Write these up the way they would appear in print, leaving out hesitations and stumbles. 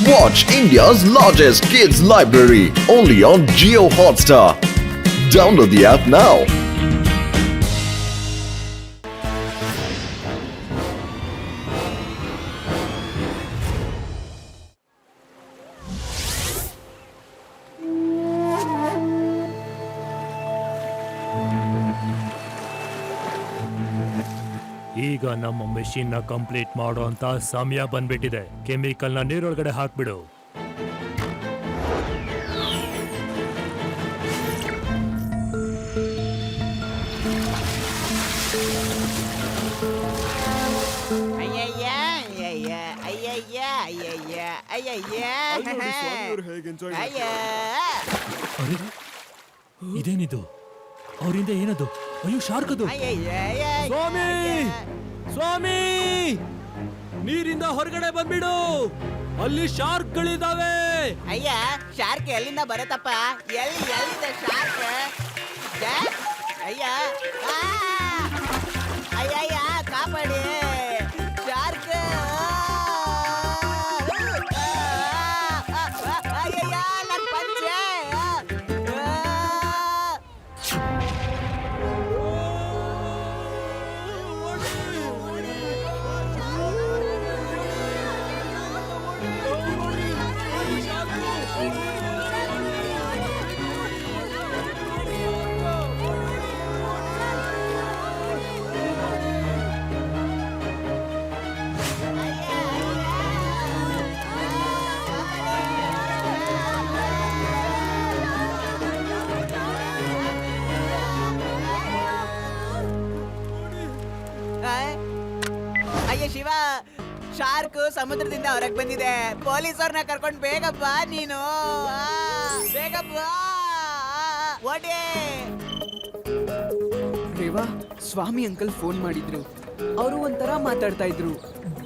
Watch India's largest kids library only on Jio Hotstar. Download the app now. ಈಗ ನಮ್ಮ machine ನ complete ಮಾಡುವಂತ ಸಮಯ ಬಂದ್ಬಿಟ್ಟಿದೆ. ಕೆಮಿಕಲ್ ನ ನೀರೊಳಗಡೆ ಹಾಕ್ಬಿಡು. ಇದೇನಿದು? ಅವರಿಂದ ಏನದು? ಅಯ್ಯೋ, ಶಾರ್ಕ್ ಅದು! ಸ್ವಾಮಿ, ಸ್ವಾಮಿ, ನೀರಿಂದ ಹೊರಗಡೆ ಬಂದ್ಬಿಡು, ಅಲ್ಲಿ ಶಾರ್ಕ್ ಗಳಿದಾವೆ. ಅಯ್ಯ, ಶಾರ್ಕ್ ಎಲ್ಲಿಂದ ಬರತ್ತಪ್ಪ? ಎಲ್ಲಿಂದ ಶಾರ್ಕ್? ಅಯ್ಯ, ಅಯ್ಯಯ್ಯ, ಕಾಪಾಡಿ ಶಾರ್ಕ್! ಅಯ್ಯಯ್ಯ, ನನ್ ಪಂಚೆ! ಅಯ್ಯ ಶಿವ, ಶಾರ್ಕ್ ಸಮುದ್ರದಿಂದ ಹೊರಗೆ ಬಂದಿದೆ. ಪೊಲೀಸವ್ರನ್ನ ಕರ್ಕೊಂಡು ಬೇಗ ಬಾ ನೀನು, ಬೇಗ ಬಾ. ಓಡಿ. ರೇವಾ, ಸ್ವಾಮಿ ಅಂಕಲ್ ಫೋನ್ ಮಾಡಿದ್ರು. ಅವರು ಒಂಥರ ಮಾತಾಡ್ತಾ ಇದ್ರು.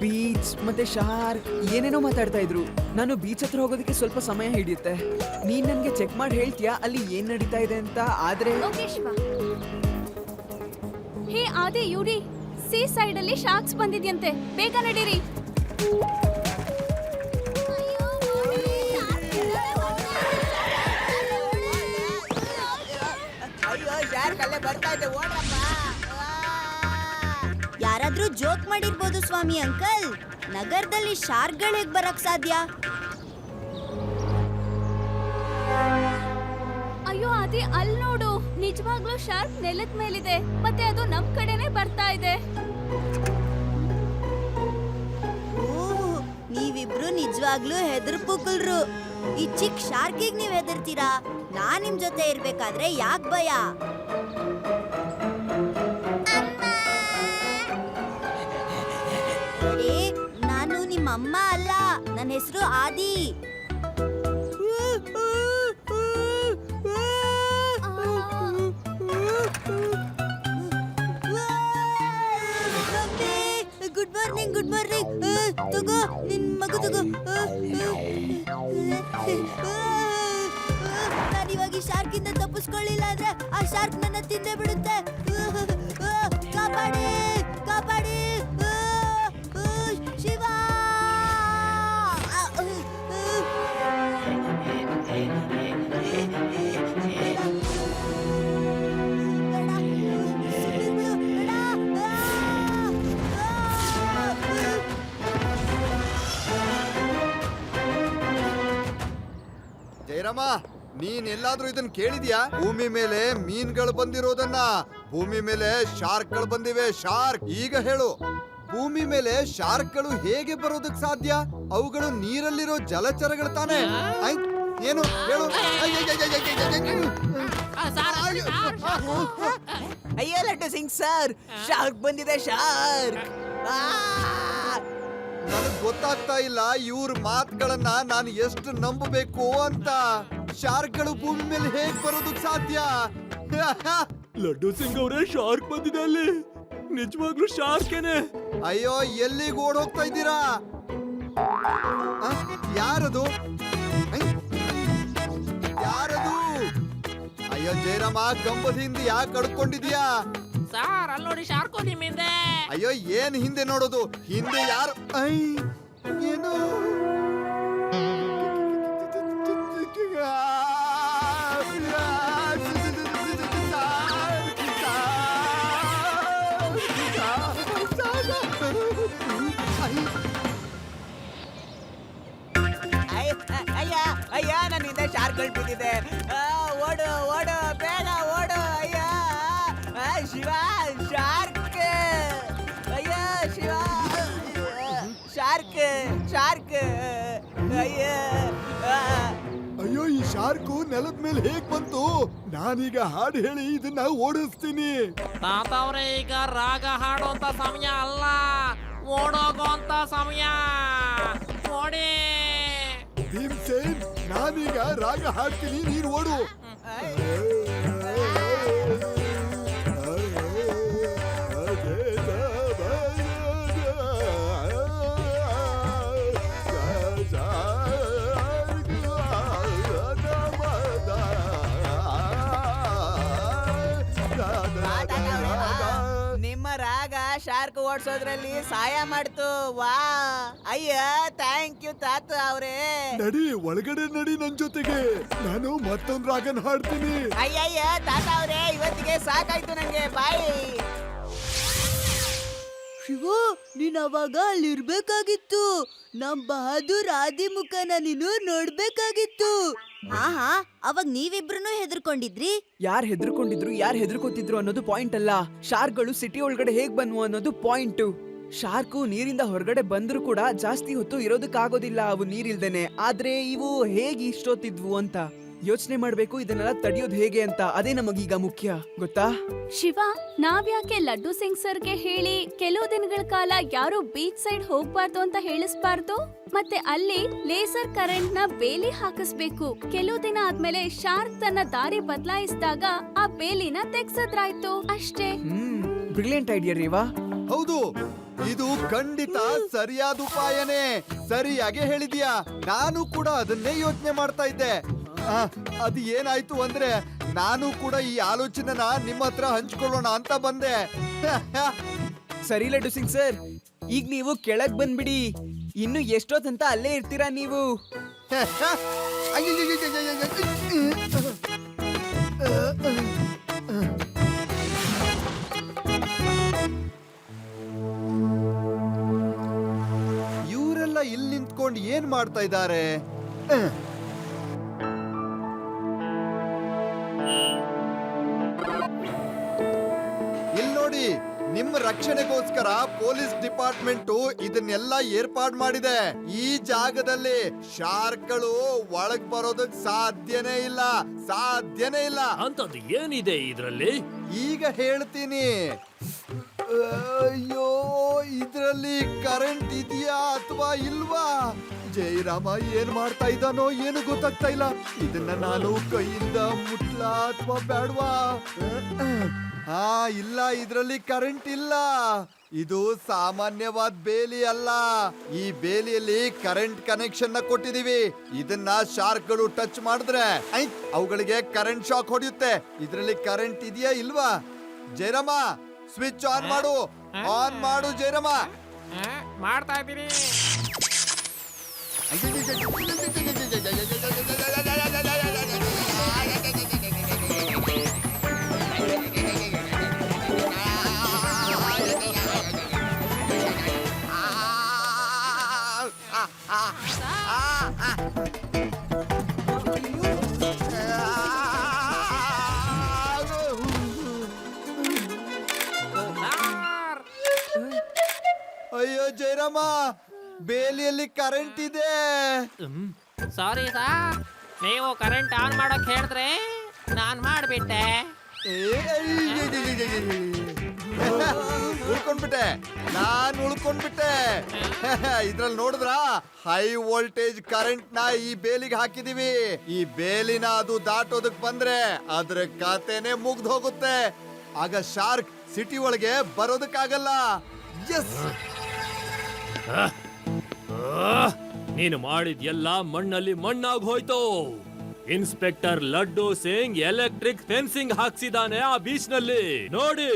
ಬೀಚ್ ಮತ್ತೆ ಶಾರ್ಕ್ ಏನೇನೋ ಮಾತಾಡ್ತಾ ಇದ್ರು. ನಾನು ಬೀಚ್ ಹತ್ರ ಹೋಗೋದಕ್ಕೆ ಸ್ವಲ್ಪ ಸಮಯ ಹಿಡಿಯುತ್ತೆ. ನೀನ್ ನನ್ಗೆ ಚೆಕ್ ಮಾಡಿ ಹೇಳ್ತೀಯಾ ಅಲ್ಲಿ ಏನ್ ನಡೀತಾ ಇದೆ ಅಂತ? ಆದ್ರೆ ಹೇ ಆದಿ, ಯುಡಿ, ಸೀ ಸೈಡ್ ಅಲ್ಲಿ ಶಾರ್ಕ್ಸ್ ಬಂದಿದ್ಯಂತೆ, ಬೇಗ ನಡೀರಿ. ಅಯ್ಯೋ, ಶಾರ್ಕ್ ಅಲ್ಲೇ ಬರ್ತಾ ಇದೆ, ಓಡಪ್ಪ. ಯಾರಾದ್ರೂ ಜೋಕ್ ಮಾಡಿರ್ಬೋದು ಸ್ವಾಮಿ ಅಂಕಲ್. ನಗರದಲ್ಲಿ ಶಾರ್ಕ್ಗಳು ಹೇಗ್ ಬರಕ್ ಸಾಧ್ಯ? ಅಯ್ಯೋ ಆದಿ, ಅಲ್ಲಿ ನೋಡು, ನಿಜವಾಗ್ಲೂ ಶಾರ್ಕ್ ನೆಲದ ಮೇಲಿದೆ, ಮತ್ತೆ ಅದು ನಮ್ ಕಡೆನೆ ಬರ್ತಾ ಇದೆ. ಓಹ್, ನೀವಿಬ್ರು ನಿಜವಾಗ್ಲೂ ಹೆದರ್ ಪುಕುಲ್ರು. ಈ ಚಿಕ್ಕ ಶಾರ್ಕಿಗ್ ನೀವ್ ಹೆದರ್ತೀರಾ? ನಾನ್ ನಿಮ್ ಜೊತೆ ಇರ್ಬೇಕಾದ್ರೆ ಯಾಕ್ ಭಯ? ನಾನು ನಿಮ್ಮ ಅಮ್ಮ ಅಲ್ಲ, ನನ್ನ ಹೆಸರು ಆದಿ. Good morning, good morning. ತಗೋ ನಿನ್ ಮಗು ತಗೋ. ನಾನಿವಾಗ ಈ ಶಾರ್ಕ್ ಇಂದ ತಪ್ಪಿಸ್ಕೊಳ್ಳಿಲ್ಲ ಅಂದ್ರೆ ಆ ಶಾರ್ಕ್ ನನ್ನ ತಿಂದೇ ಬಿಡುತ್ತೆ. ಕಾಪಾಡಿ, ಕಾಪಾಡಿ ಶಿವ! ಜಯರಾಮ, ನೀನ್ ಎಲ್ಲಾದ್ರೂ ಇದನ್ನ ಕೇಳಿದ್ಯಾ? ಭೂಮಿ ಮೇಲೆ ಮೀನ್ಗಳು ಬಂದಿರೋದನ್ನ, ಭೂಮಿ ಮೇಲೆ ಶಾರ್ಕ್ಗಳು ಬಂದಿವೆ. ಶಾರ್ಕ್, ಈಗ ಹೇಳು, ಭೂಮಿ ಮೇಲೆ ಶಾರ್ಕ್ಗಳು ಹೇಗೆ ಬರೋದಕ್ ಸಾಧ್ಯ? ಅವುಗಳು ನೀರಲ್ಲಿರೋ ಜಲಚರಗಳು ತಾನೆ. ಏನು ಹೇಳು? ಅಯ್ಯೋ ಲಡ್ಡು ಸಿಂಗ್ ಸರ್, ಶಾರ್ಕ್ ಬಂದಿದೆ, ಶಾರ್ಕ್! ನನಗ್ ಗೊತ್ತಾಗ್ತಾ ಇಲ್ಲ ಇವ್ರ ಮಾತುಗಳನ್ನ ನಾನು ಎಷ್ಟು ನಂಬಬೇಕು ಅಂತ. ಶಾರ್ಕ್ಗಳು ಭೂಮಿ ಮೇಲೆ ಹೇಗ್ ಬರೋದಕ್ ಸಾಧ್ಯ? ಲಡ್ಡು ಸಿಂಗ್ ಅವರೇ, ಶಾರ್ಕ್ ಬಂದಿದೆ ಅಲ್ಲಿ, ನಿಜವಾಗ್ಲೂ ಶಾರ್ಕೇನೆ. ಅಯ್ಯೋ, ಎಲ್ಲಿಗೆ ಓಡ್ ಹೋಗ್ತಾ ಇದ್ದೀರಾ? ಯಾರದು? ಯಾರದು? ಅಯ್ಯೋ ಜಯರಾಮ, ಕಂಬದ ಹಿಂದೆ ಯಾಕೆ ಕಡ್ಕೊಂಡಿದ್ಯಾ? ಸಾರ್, ಅಲ್ಲಿ ನೋಡಿ, ಶಾರ್ಕು ನಿಮ್ ಹಿಂದೆ. ಅಯ್ಯೋ, ಏನ್ ಹಿಂದೆ ನೋಡೋದು? ಹಿಂದೆ ಯಾರು? ಏನು ಶಾರ್ಕ್ಗಳು ಬಿದ್ದಿದೆ. ಓಡು ಓಡು ಬೇಗ ಓಡು. ಅಯ್ಯ ಶಿವ, ಶಾರ್ಕ್. ಅಯ್ಯ ಶಿವ, ಶಾರ್ಕ್ ಶಾರ್ಕ್. ಅಯ್ಯ ಅಯ್ಯೋ, ಈ ಶಾರ್ಕು ನೆಲದ ಮೇಲೆ ಹೇಗ್ ಬಂತು? ನಾನೀಗ ಹಾಡು ಹೇಳಿ ಇದನ್ನ ಓಡಿಸ್ತೀನಿ. ತಾತ ಅವ್ರೆ, ಈಗ ರಾಗ ಹಾಡುವಂತ ಸಮಯ ಅಲ್ಲ, ಓಡೋಗೋಂತ ಸಮಯ. ಓಡಿ. ಭೀಮ್ಸೇನ್, ನಾನೀಗ ರಾಗ ಹಾಡ್ತೀನಿ, ನೀನ್ ಓಡು. ನಿಮ್ಮ ರಾಗ ಶಾರ್ಕ್ ಓಡಿಸೋದ್ರಲ್ಲಿ ಸಹಾಯ ಮಾಡ್ತು. ವಾ, ಅಯ್ಯ ಥ್ಯಾಂಕ್ ಯು ತಾತ ಅವ್ರೆ. ನಡಿ ಒಳಗಡೆ ನಡಿ, ನನ್ ಜೊತೆಗೆ ನಾನು ಮತ್ತೊಂದ್ ರಾಗನ್ ಹಾಡ್ತೀನಿ. ಅಯ್ಯಯ್ಯ ತಾತ ಅವ್ರೆ, ಇವತ್ತಿಗೆ ಸಾಕಾಯ್ತು ನಂಗೆ. ಬಾಯ್. ಶಿವ, ನೀನ್ ಅವಾಗ ಅಲ್ಲಿರ್ಬೇಕಾಗಿತ್ತು. ನಮ್ ಬಹದ್ದೂರ್ ಆದಿಮುಖನ ನೀನು ನೋಡ್ಬೇಕಾಗಿತ್ತು. ಆಹಾ, ಅವಾಗ ನೀವಿಬ್ರು ಹೆದರ್ಕೊಂಡಿದ್ರಿ. ಯಾರ್ ಹೆದರ್ಕೊಂಡಿದ್ರು ಯಾರ್ ಹೆದರ್ಕೋತಿದ್ರು ಅನ್ನೋದು ಪಾಯಿಂಟ್ ಅಲ್ಲ, ಶಾರ್ಕ್ಗಳು ಸಿಟಿ ಒಳಗಡೆ ಹೇಗ್ ಬಂದ್ವು ಅನ್ನೋದು ಪಾಯಿಂಟ್. ಶಾರ್ಕು ನೀರಿಂದ ಹೊರಗಡೆ ಬಂದ್ರು ಕೂಡ ಜಾಸ್ತಿ ಹೊತ್ತು ಇರೋದಕ್ಕಾಗೋದಿಲ್ಲ ಅವು ನೀರಿಲ್ದೇನೆ. ಆದ್ರೆ ಇವು ಹೇಗ್ ಇಷ್ಟೊತ್ತಿದ್ವು ಅಂತ ಯೋಚನೆ ಮಾಡ್ಬೇಕು, ಇದನ್ನೆಲ್ಲ ತಡೆಯೋದು ಹೇಗೆ ಅಂತ. ಅದೇ ನಮಗೀಗ ಮುಖ್ಯ, ಗೊತ್ತಾ? ಶಿವ, ನಾವ್ಯಾಕೆ ಲಡ್ಡು ಸಿಂಗ್ ಸರ್ಗೆ ಹೇಳಿ ಕೆಲವು ದಿನಗಳ ಕಾಲ ಯಾರು ಬೀಚ್ ಸೈಡ್ ಹೋಗ್ಬಾರ್ದು ಅಂತ ಹೇಳಿಸ್ಬಾರ್ದು? ಮತ್ತೆ ಅಲ್ಲಿ ಲೇಸರ್ ಕರೆಂಟ್ ನ ಬೇಲಿ ಹಾಕಿಸ್ಬೇಕು. ಕೆಲವು ದಿನ ಆದ್ಮೇಲೆ ಶಾರ್ಕ್ ತನ್ನ ದಾರಿ ಬದಲಾಯಿಸಿದಾಗ ಆ ಬೇಲಿನ ತೆಗ್ಸದ್ರಾಯ್ತು ಅಷ್ಟೇ. Brilliant idea Reeva. ಹೌದು, ಇದು ಖಂಡಿತ ಸರಿಯಾದ ಉಪಾಯನೇ. ಸರಿಯಾಗಿ ಹೇಳಿದ್ಯಾ, ನಾನು ಕೂಡ ಅದನ್ನೇ ಯೋಚನೆ ಮಾಡ್ತಾ ಇದ್ದೆ. ಅದು ಏನಾಯ್ತು ಅಂದ್ರೆ, ನಾನು ಕೂಡ ಈ ಆಲೋಚನೆನ ನಿಮ್ಮ ಹತ್ರ ಹಂಚ್ಕೊಳ್ಳೋಣ ಅಂತ ಬಂದೆ. ಸರಿ ಲಡ್ಡು ಸಿಂಗ್ ಸರ್, ಈಗ ನೀವು ಕೆಳಗ್ ಬಂದ್ಬಿಡಿ. ಇನ್ನು ಎಷ್ಟೊತ್ತಂತ ಅಲ್ಲೇ ಇರ್ತೀರಾ ನೀವು? ಇವರೆಲ್ಲ ಇಲ್ಲಿ ನಿಂತ್ಕೊಂಡು ಏನ್ ಮಾಡ್ತಾ ಇದ್ದಾರೆ? ಇಲ್ಲಿ ನೋಡಿ, ನಿಮ್ಮ ರಕ್ಷಣೆಗೋಸ್ಕರ ಪೊಲೀಸ್ ಡಿಪಾರ್ಟ್ಮೆಂಟ್ ಇದನ್ನೆಲ್ಲ ಏರ್ಪಾಡ್ ಮಾಡಿದೆ. ಈ ಜಾಗದಲ್ಲಿ ಶಾರ್ಕ್ಗಳು ಒಳಗ್ ಬರೋದಕ್ ಸಾಧ್ಯನೇ ಇಲ್ಲ, ಸಾಧ್ಯನೇ ಇಲ್ಲ. ಅಂತದ್ದು ಏನಿದೆ ಇದ್ರಲ್ಲಿ? ಈಗ ಹೇಳ್ತೀನಿ. ಅಯ್ಯೋ, ಇದ್ರಲ್ಲಿ ಕರೆಂಟ್ ಇದೆಯಾ ಅಥವಾ ಇಲ್ವಾ? ಜಯರಾಮ ಏನ್ ಮಾಡ್ತಾ ಇದ್ದಾನೋ ಏನು ಗೊತ್ತಾಗ್ತಾ ಇಲ್ಲ. ಇದನ್ನ ನಾನು ಕೈಯಿಂದ ಮುಟ್ಲಾ ಅಥವಾ ಬೇಡವಾ? ಇಲ್ಲ, ಇದ್ರಲ್ಲಿ ಕರೆಂಟ್ ಇಲ್ಲ. ಇದು ಸಾಮಾನ್ಯವಾದ ಬೇಲಿ ಅಲ್ಲ. ಈ ಬೇಲಿಯಲ್ಲಿ ಕರೆಂಟ್ ಕನೆಕ್ಷನ್ ನ ಕೊಟ್ಟಿದೀವಿ. ಇದನ್ನ ಶಾರ್ಕ್ಗಳು ಟಚ್ ಮಾಡಿದ್ರೆ ಅವುಗಳಿಗೆ ಕರೆಂಟ್ ಶಾಕ್ ಹೊಡೆಯುತ್ತೆ. ಇದ್ರಲ್ಲಿ ಕರೆಂಟ್ ಇದೆಯಾ ಇಲ್ವಾ? ಜಯರಾಮ, ಸ್ವಿಚ್ ಆನ್ ಮಾಡು. ಆನ್ ಮಾಡು ಜಯರಾಮ. ಮಾಡ್ತಾ ಇದ್ದೀನಿ. ಅಯ್ಯೋ ಜಯರಾಮ, ಬೇಲಿಯಲ್ಲಿ ಕರೆಂಟ್ ಇದೆ. ಸಾರಿ ಸರ್, ನೀವು ಕರೆಂಟ್ ಆನ್ ಮಾಡೋಕ್ ಹೇಳಿದ್ರೆ ನಾನ್ ಮಾಡ್ಬಿಟ್ಟೆ. ಉಳ್ಕೊಂಡ್ಬಿಟ್ಟೆ, ನಾನ್ ಉಳ್ಕೊಂಡ್ಬಿಟ್ಟೆ. ಇದ್ರಲ್ಲಿ ನೋಡಿದ್ರ, ಹೈ ವೋಲ್ಟೇಜ್ ಕರೆಂಟ್ ನ ಈ ಬೇಲಿಗೆ ಹಾಕಿದೀವಿ. ಈ ಬೇಲಿನ ಅದು ದಾಟೋದಕ್ ಬಂದ್ರೆ ಅದ್ರ ಖಾತೆನೆ ಮುಗ್ದು ಹೋಗುತ್ತೆ. ಆಗ ಶಾರ್ಕ್ ಸಿಟಿ ಒಳಗೆ ಬರೋದಕ್ಕಾಗಲ್ಲ. ಎಸ್, ನೀನು ಮಾಡಿದ ಎಲ್ಲ ಮಣ್ಣಲ್ಲಿ ಮಣ್ಣಾಗ್ ಹೋಯ್ತು. Inspector Laddu Singh electric fencing ಹಾಕ್ಸಿದಾನೆ ಆ ಬೀಚ್ ನಲ್ಲಿ. ನೋಡಿ,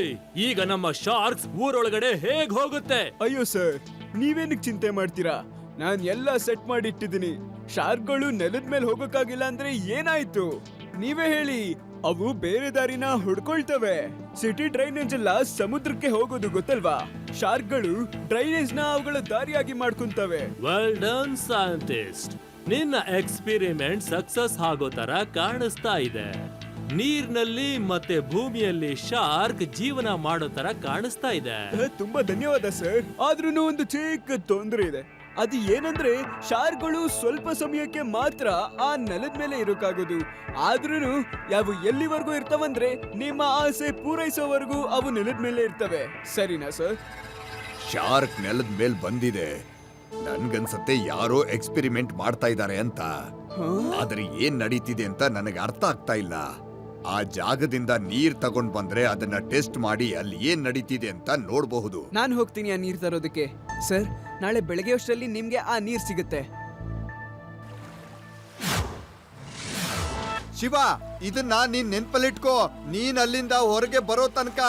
ಈಗ ನಮ್ಮ ಶಾರ್ಕ್ಸ್ ಊರೊಳಗಡೆ ಹೇಗ್ ಹೋಗುತ್ತೆ. ಅಯ್ಯೋ ಸರ್, ನೀವೇನಕ್ ಚಿಂತೆ ಮಾಡ್ತೀರಾ? ನಾನ್ ಎಲ್ಲ ಸೆಟ್ ಮಾಡಿ ಇಟ್ಟಿದ್ದೀನಿ. ಶಾರ್ಕ್ಗಳು ನೆಲದ ಮೇಲೆ ಹೋಗಕ್ಕಾಗಿಲ್ಲ ಅಂದ್ರೆ ಏನಾಯ್ತು? ನೀವೇ ಹೇಳಿ. ಅವು ಬೇರೆ ದಾರಿನ ಹುಡ್ಕೊಳ್ತವೆ. ಸಿಟಿ ಡ್ರೈನೇಜ್ ಎಲ್ಲ ಸಮುದ್ರಕ್ಕೆ ಹೋಗೋದು ಗೊತ್ತಲ್ವಾ? ಶಾರ್ಕ್ಗಳು ಡ್ರೈನೇಜ್ ನ ಅವುಗಳ ದಾರಿಯಾಗಿ ಮಾಡ್ಕೊಂತವೆ. Well done scientist. ನಿನ್ನ ಎಕ್ಸ್ಪೆರಿಮೆಂಟ್ ಸಕ್ಸಸ್ ಆಗೋ ತರ ಕಾಣಿಸ್ತಾ ಇದೆ. ನೀರ್ನಲ್ಲಿ ಮತ್ತೆ ಭೂಮಿಯಲ್ಲಿ ಶಾರ್ಕ್ ಜೀವನ ಮಾಡೋ ತರ ಕಾಣಿಸ್ತಾ ಇದೆ. ತುಂಬಾ ಧನ್ಯವಾದ ಸರ್. ಆದ್ರೂ ಒಂದು ಚಿಕ್ಕ ತೊಂದರೆ ಇದೆ. ಅದು ಏನಂದ್ರೆ ಶಾರ್ಕ್ಗಳು ಸ್ವಲ್ಪ ಸಮಯಕ್ಕೆ ಮಾತ್ರ ಆ ನೆಲದ ಮೇಲೆ ಇರೋಕ್ಕಾಗೋದು. ಆದ್ರೂ ಅವು ಎಲ್ಲಿವರೆಗೂ ಇರ್ತಾವಂದ್ರೆ ನಿಮ್ಮ ಆಸೆ ಪೂರೈಸೋವರೆಗೂ ಅವು ನೆಲದ ಮೇಲೆ ಇರ್ತವೆ. ಸರಿನಾ ಸರ್? ಶಾರ್ಕ್ ನೆಲದ ಮೇಲ್ ಬಂದಿದೆ. ನನ್ಗನ್ಸತ್ತೆ ಯಾರೋ ಎಕ್ಸ್ಪೆರಿಮೆಂಟ್ ಮಾಡ್ತಾ ಇದ್ದಾರೆ ಅಂತ. ಆದ್ರೆ ಏನ್ ನಡೀತಿದೆ ಅಂತ ನನಗೆ ಅರ್ಥ ಆಗ್ತಾ ಇಲ್ಲ. ಆ ಜಾಗದಿಂದ ನೀರ್ ತಗೊಂಡ್ ಬಂದ್ರೆ ಅದನ್ನ ಟೆಸ್ಟ್ ಮಾಡಿ ಅಲ್ಲಿ ಏನ್ ನಡೀತಿದೆ ಅಂತ ನೋಡ್ಬಹುದು. ನಾನು ಹೋಗ್ತೀನಿ ಆ ನೀರ್ ತರೋದಕ್ಕೆ. ಸರ್, ನಾಳೆ ಬೆಳಗ್ಗೆ ಅಷ್ಟರಲ್ಲಿ ನಿಮ್ಗೆ ಆ ನೀರ್ ಸಿಗುತ್ತೆ. ಶಿವ, ಇದನ್ನ ನೀನ್ ನೆನ್ಪಲ್ಲಿಟ್ಕೋ. ನೀನ್ ಅಲ್ಲಿಂದ ಹೊರಗೆ ಬರೋ ತನಕ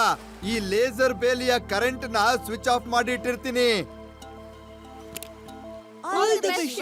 ಈ ಲೇಸರ್ ಬೇಲಿಯ ಕರೆಂಟ್ ನ ಸ್ವಿಚ್ ಆಫ್ ಮಾಡಿ ಇಟ್ಟಿರ್ತೀನಿ. ಆಲ್ ದಿ ಬೆಸ್ಟ್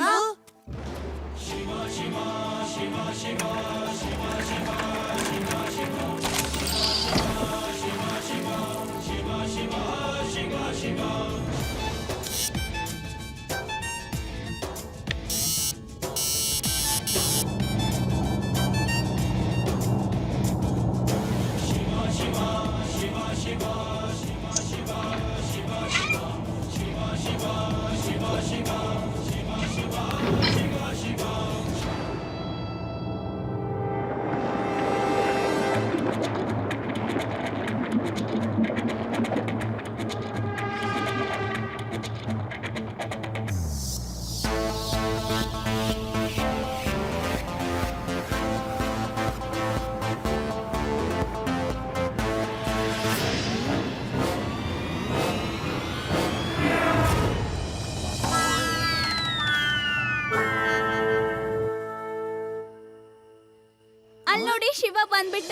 ಅಲ್ ನೋಡಿ, ಶಿವ ಬಂದ್ಬಿಟ್ಟ.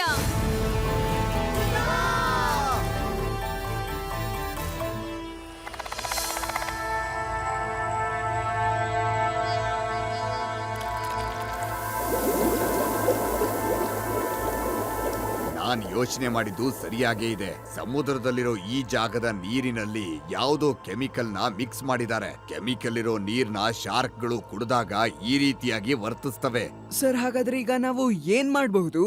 ನಾನ್ ಯೋಚನೆ ಮಾಡಿದ್ದು ಸರಿಯಾಗೇ ಇದೆ. ಸಮುದ್ರದಲ್ಲಿರೋ ಈ ಜಾಗದ ನೀರಿನಲ್ಲಿ ಯಾವುದೋ ಕೆಮಿಕಲ್ ನ ಮಿಕ್ಸ್ ಮಾಡಿದ್ದಾರೆ. ಕೆಮಿಕಲ್ ಇರೋ ನೀರ್ನ ಶಾರ್ಕ್ಗಳು ಕುಡಿದಾಗ ಈ ರೀತಿಯಾಗಿ ವರ್ತಿಸ್ತವೆ. ಸರ್, ಹಾಗಾದ್ರೆ ಈಗ ನಾವು ಏನ್ ಮಾಡಬಹುದು?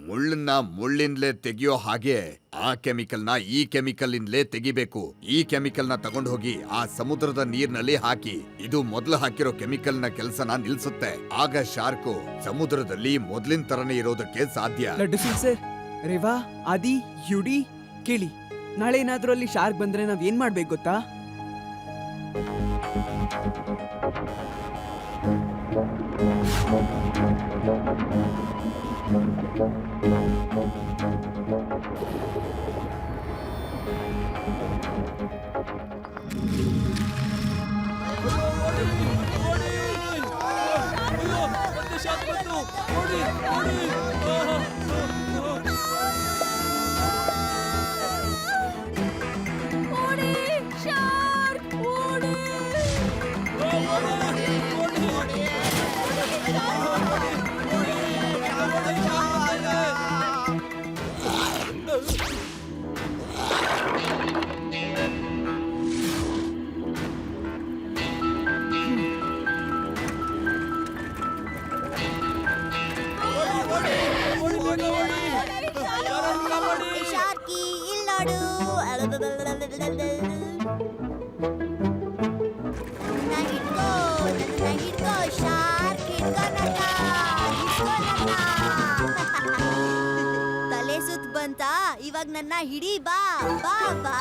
ಮುಳ್ಳನ್ನ ಮುಳ್ಳಿಂದಲೇ ತೆಗಿಯೋ ಹಾಗೆ ಆ ಕೆಮಿಕಲ್ ನ ಈ ಕೆಮಿಕಲ್ ಇಂದಲೇ ತೆಗಿಬೇಕು. ಈ ಕೆಮಿಕಲ್ ನ ತಗೊಂಡು ಹೋಗಿ ಆ ಸಮುದ್ರದ ನೀರ್ನಲ್ಲಿ ಹಾಕಿ. ಇದು ಮೊದಲು ಹಾಕಿರೋ ಕೆಮಿಕಲ್ ನ ಕೆಲಸನ ನಿಲ್ಸುತ್ತೆ. ಆಗ ಶಾರ್ಕು ಸಮುದ್ರದಲ್ಲಿ ಮೊದ್ಲಿನ ತರನೇ ಇರೋದಕ್ಕೆ ಸಾಧ್ಯ. ಲಡ್ಡು ಸಿಂಗ್ ಸರ್, ರೇವಾ, ಆದಿ, ಯುಡಿ, ಕೇಳಿ. ನಾಳೆ ಏನಾದ್ರೂ ಅಲ್ಲಿ ಶಾರ್ಕ್ ಬಂದ್ರೆ ನಾವ್ ಏನ್ ಮಾಡ್ಬೇಕು ಗೊತ್ತಾ? ಓಡಿ, ಶಾರ್ಕ್, ಓಡಿ! ಶಾರ್ಕಿ ಇಲ್ ನೋಡು. ನನ್ನ ಹಿಡ್ಕೋ ಶಾರ್ಕ್, ಹಿಡ್ಕೋ ನನ್ನ. ತಲೆ ಸುತ್ತ ಬಂತ. ಇವಾಗ ನನ್ನ ಹಿಡಿ, ಬಾ ಬಾ ಬಾ.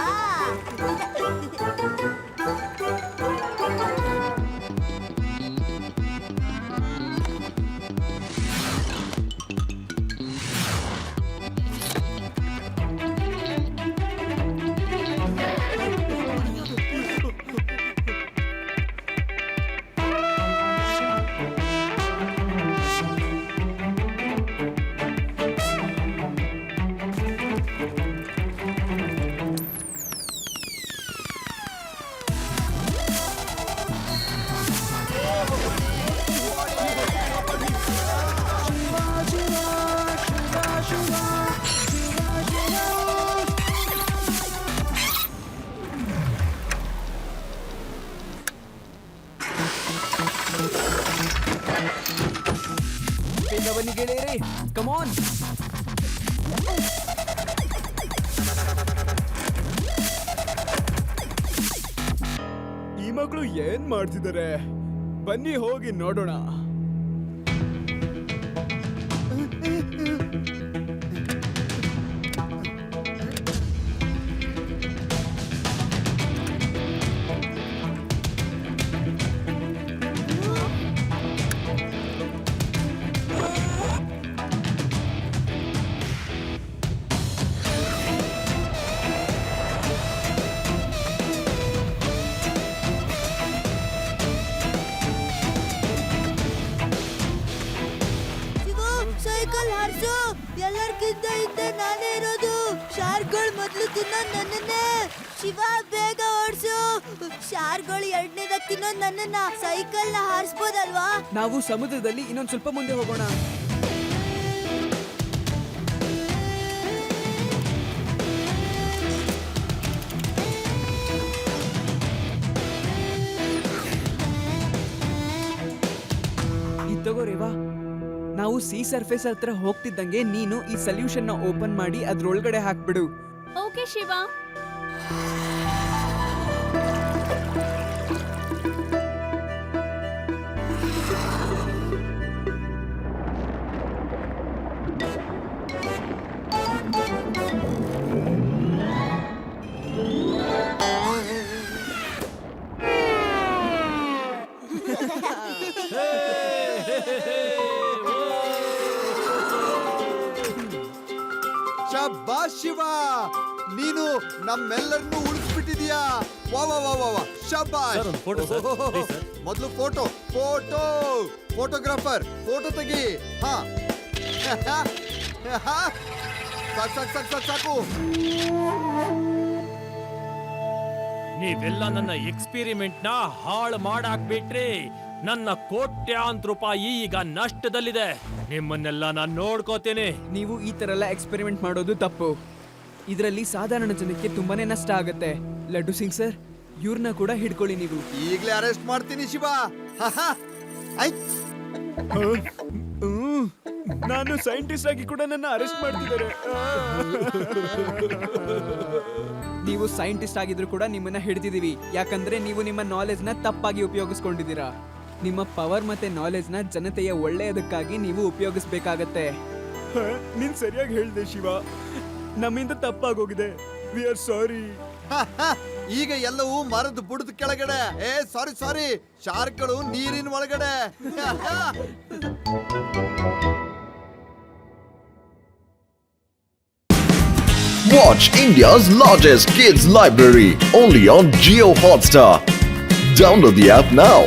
ಬೇಗ ಬನ್ನಿ ಗೆಳೆಯರೇ, ಕಮಾನ್. ಈ ಮಕ್ಕಳು ಏನ್ ಮಾಡ್ತಿದ್ದಾರೆ? ಬನ್ನಿ ಹೋಗಿ ನೋಡೋಣ. Shivu, cycle horse. ಎಲ್ಲರ್ಗಿಂತ ಹಿಂದೆ ನಾನೇ ಇರೋದು. ಶಾರ್ಕ್ಗಳು ಮೊದ್ಲು ತಿನ್ನೋದ್ ನನ್ನನ್ನೇ. ಶಿವ, ಬೇಗ ಓಡ್ಸು. ಶಾರ್ಕ್ಗಳು ಎರಡನೇದಾಗ ತಿನ್ನೋದ್ ನನ್ನನ್ನ. ಸೈಕಲ್ ನ ಹಾರಿಸ್ಬೋದಲ್ವಾ? ನಾವು ಸಮುದ್ರದಲ್ಲಿ ಇನ್ನೊಂದ್ ಸ್ವಲ್ಪ ಮುಂದೆ ಹೋಗೋಣ. ತಗೋ ರೇವಾ, ನಾವು ಸೀ ಸರ್ಫೇಸ್ ಹತ್ರ ಹೋಗ್ತಿದ್ದಂಗೆ ನೀನು ಈ ಸೊಲ್ಯೂಷನ್ ನ ಓಪನ್ ಮಾಡಿ ಅದ್ರೊಳಗಡೆ ಹಾಕ್ಬಿಡು. ಓಕೆ ಶಿವ. ಶಬ್ಬಾಷ್ ಶಿವ, ನೀನು ನಮ್ಮೆಲ್ಲರನ್ನು ಉಳಿಸ್ಬಿಟ್ಟಿದ್ಯಾ. ವಾ ವಾ ವಾ ವಾ ವಾ, ಶಬ್ಬಾಷ್. ಸರ್, ಒಂದ್ photo ಸರ್. Please, sir. ಮೊದಲು ಫೋಟೋಗ್ರಾಫರ್ ಫೋಟೋ ತೆಗಿ. ಹಾ ಸಾಕು. ನೀವೆಲ್ಲ ನನ್ನ ಎಕ್ಸ್ಪೆರಿಮೆಂಟ್ ನ ಹಾಳು ಮಾಡಾಕ್ಬಿಟ್ರಿ. ನನ್ನ ಕೋಟ್ಯಾಂತರ ರೂಪಾಯಿ ಈಗ ನಷ್ಟದಲ್ಲಿದೆ. ನಿಮ್ಮನ್ನೆಲ್ಲ ನಾನು ನೋಡ್ಕೋತೇನೆ. ನೀವು ಈ ತರ ಎಲ್ಲ ಎಕ್ಸ್ಪೆರಿಮೆಂಟ್ ಮಾಡೋದು ತಪ್ಪು. ಇದರಲ್ಲಿ ಸಾಧಾರಣ ಜನಕ್ಕೆ ತುಂಬಾನೇ ನಷ್ಟ ಆಗತ್ತೆ. ಲಡ್ಡು ಸಿಂಗ್ ಸರ್, ಇವ್ರನ್ನ ಕೂಡ ಹಿಡ್ಕೊಳ್ಳಿ ನೀವು. ಈಗಲೇ ಅರೆಸ್ಟ್ ಮಾಡ್ತೀನಿ ಶಿವ. ಐ ನಾನು ಸೈಂಟಿಸ್ಟ್ ಆಗಿ ಕೂಡ ನನ್ನ ಅರೆಸ್ಟ್ ಮಾಡ್ತಿದ್ದಾರೆ. ನೀವು ಸೈಂಟಿಸ್ಟ್ ಆಗಿದ್ರು ಕೂಡ ನಿಮ್ಮನ್ನ ಹಿಡಿದಿದೀವಿ. ಯಾಕಂದ್ರೆ ನೀವು ನಿಮ್ಮ ನಾಲೆಜ್ ನ ತಪ್ಪಾಗಿ ಉಪಯೋಗಿಸ್ಕೊಂಡಿದ್ದೀರಾ. ನಿಮ್ಮ ಪವರ್ ಮತ್ತೆ ನಾಲೆಜ್ ನ ಜನತೆಯ ಒಳ್ಳೆಯದಕ್ಕಾಗಿ ನೀವು ಉಪಯೋಗಿಸ್ಬೇಕಾಗತ್ತೆ. ನೀನ್ ಸರಿಯಾಗಿ ಹೇಳ್ದೆ ಶಿವ, ನಮ್ಮಿಂದ ತಪ್ಪಾಗೋಗಿದೆ. ವಿ ಆರ್ ಸಾರಿ. ಈಗ ಎಲ್ಲವೂ ಮರದ ಬುಡದ ಕೆಳಗಡೆ. ಸಾರಿ, ಶಾರ್ಕ್ಗಳು ನೀರಿನ ಒಳಗಡೆ. Watch India's largest kids library only on Geo Hotstar. Download the app now.